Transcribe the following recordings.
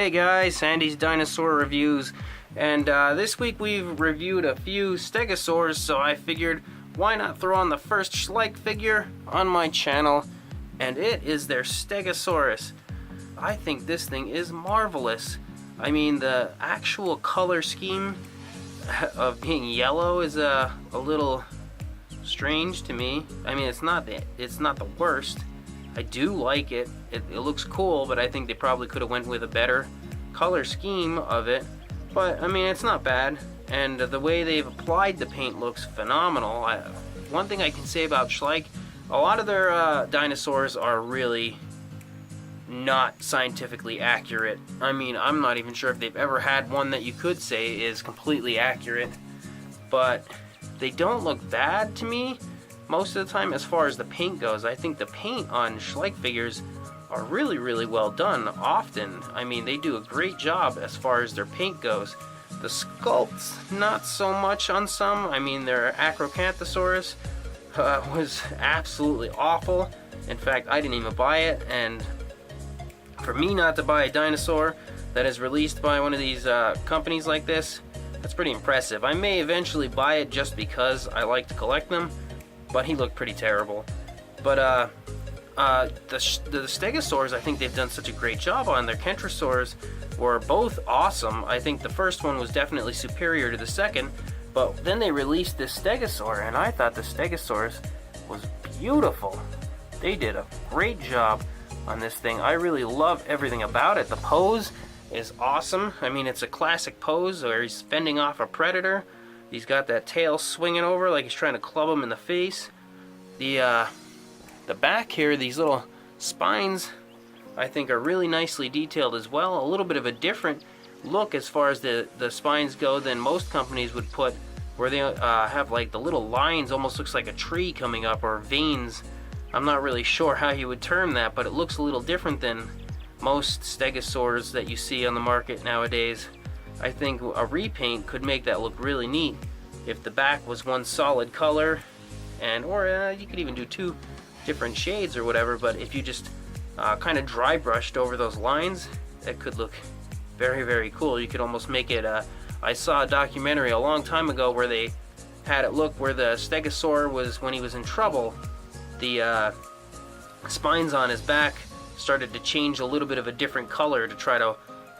Hey guys, Sandy's Dinosaur Reviews, and this week we've reviewed a few stegosaurs, so I figured why not throw on the first Schleich figure on my channel, and it is their Stegosaurus. I think this thing is marvelous. I mean, the actual color scheme of being yellow is a little strange to me. I mean, it's not the worst. I do like it. It looks cool, but I think they probably could have went with a better color scheme of it. But I mean, it's not bad, and the way they've applied the paint looks phenomenal. One thing I can say about Schleich, a lot of their dinosaurs are really not scientifically accurate. I mean, I'm not even sure if they've ever had one that you could say is completely accurate, but they don't look bad to me most of the time. As far as the paint goes, I think the paint on Schleich figures are really, really well done often. I mean, they do a great job as far as their paint goes. The sculpts, not so much on some. I mean, their Acrocanthosaurus was absolutely awful. In fact, I didn't even buy it, and for me not to buy a dinosaur that is released by one of these companies like this, that's pretty impressive. I may eventually buy it just because I like to collect them, but he looked pretty terrible. But the Stegosaurs, I think they've done such a great job on. Their Kentrosaurs were both awesome. I think the first one was definitely superior to the second, but then they released this Stegosaur, and I thought the Stegosaurus was beautiful. They did a great job on this thing. I really love everything about it. The pose is awesome. I mean, it's a classic pose where he's fending off a predator. He's got that tail swinging over like he's trying to club him in the face. The back here, these little spines, I think are really nicely detailed as well. A little bit of a different look as far as the spines go than most companies would put, where they have like the little lines, almost looks like a tree coming up, or veins. I'm not really sure how you would term that, but it looks a little different than most stegosaurs that you see on the market nowadays. I think a repaint could make that look really neat if the back was one solid color, or you could even do two different shades or whatever, but if you just kind of dry brushed over those lines, that could look very, very cool. You could almost make it I saw a documentary a long time ago where they had it look where the stegosaur was, when he was in trouble, the spines on his back started to change a little bit of a different color to try to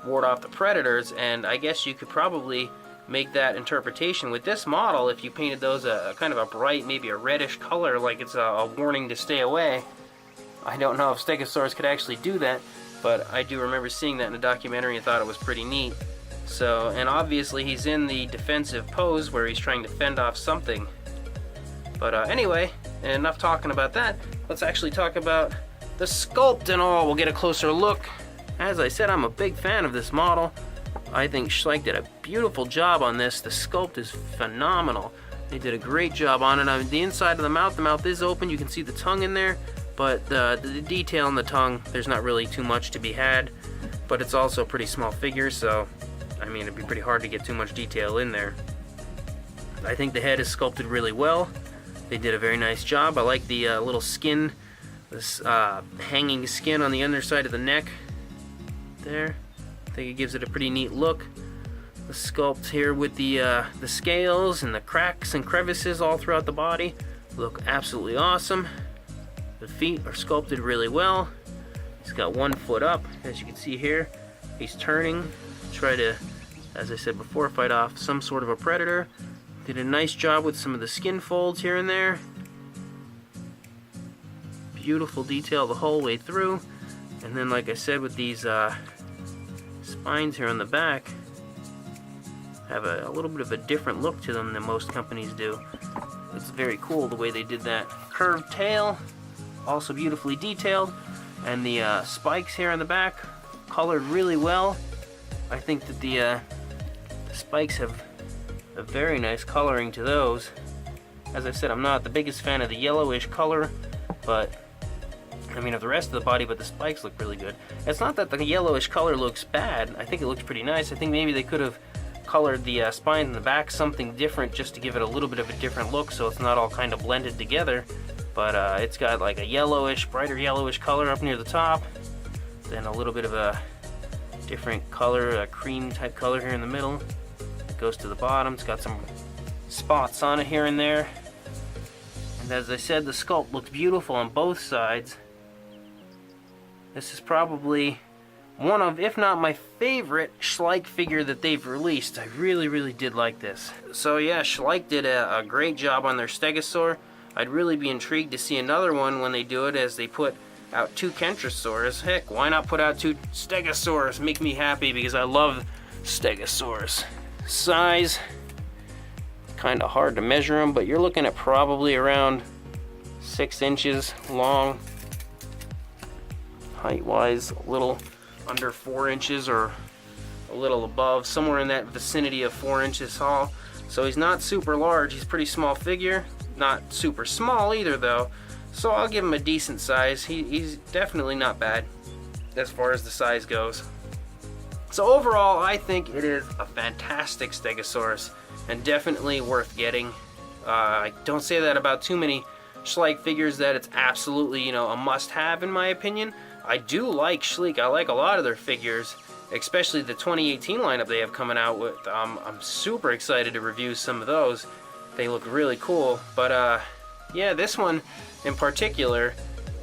ward off the predators, and I guess you could probably make that interpretation with this model if you painted those a kind of a bright, maybe a reddish color, like it's a warning to stay away. I don't know if stegosaurs could actually do that, but I do remember seeing that in a documentary and thought it was pretty neat. So, and obviously he's in the defensive pose where he's trying to fend off something. But anyway, enough talking about that. Let's actually talk about the sculpt and all. We'll get a closer look. As I said, I'm a big fan of this model. I think Schleich did a beautiful job on this. The sculpt is phenomenal. They did a great job on it. I mean, the inside of the mouth is open. You can see the tongue in there, but the detail in the tongue, there's not really too much to be had. But it's also a pretty small figure, so I mean, it'd be pretty hard to get too much detail in there. I think the head is sculpted really well. They did a very nice job. I like the little skin, this hanging skin on the underside of the neck there. I think it gives it a pretty neat look. The sculpt here with the scales and the cracks and crevices all throughout the body look absolutely awesome. The feet are sculpted really well. He's got one foot up, as you can see here. He's turning to try to, as I said before, fight off some sort of a predator. Did a nice job with some of the skin folds here and there. Beautiful detail the whole way through. And then, like I said, with these spines here on the back, have a little bit of a different look to them than most companies do. It's very cool the way they did that. Curved tail, also beautifully detailed. And the spikes here on the back, colored really well. I think that the spikes have a very nice coloring to those. As I said, I'm not the biggest fan of the yellowish color, but I mean, of the rest of the body, but the spikes look really good. It's not that the yellowish color looks bad. I think it looks pretty nice. I think maybe they could have colored the spine in the back something different just to give it a little bit of a different look so it's not all kind of blended together. But it's got like a yellowish, brighter yellowish color up near the top, then a little bit of a different color, a cream type color here in the middle. It goes to the bottom. It's got some spots on it here and there. And as I said, the sculpt looks beautiful on both sides. This is probably one of, if not my favorite, Schleich figure that they've released. I really did like this. So yeah, Schleich did a great job on their Stegosaur. I'd really be intrigued to see another one when they do it, as they put out 2 Kentrosaurs. Heck, why not put out 2 Stegosaurs? Make me happy, because I love Stegosaurs. Size, kind of hard to measure them, but you're looking at probably around 6 inches long. Height-wise, a little under 4 inches or a little above, somewhere in that vicinity of 4 inches tall. So he's not super large, he's a pretty small figure. Not super small either though, so I'll give him a decent size. He's definitely not bad as far as the size goes. So overall, I think it is a fantastic Stegosaurus and definitely worth getting. I don't say that about too many Schleich figures, that it's absolutely, you know, a must-have in my opinion. I do like Schleich. I like a lot of their figures, especially the 2018 lineup they have coming out with. I'm super excited to review some of those. They look really cool, but yeah, this one in particular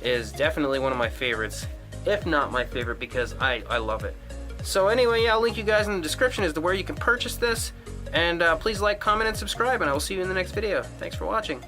is definitely one of my favorites, if not my favorite, because I love it. So anyway, yeah, I'll link you guys in the description as to where you can purchase this, and please like, comment, and subscribe, and I will see you in the next video. Thanks for watching.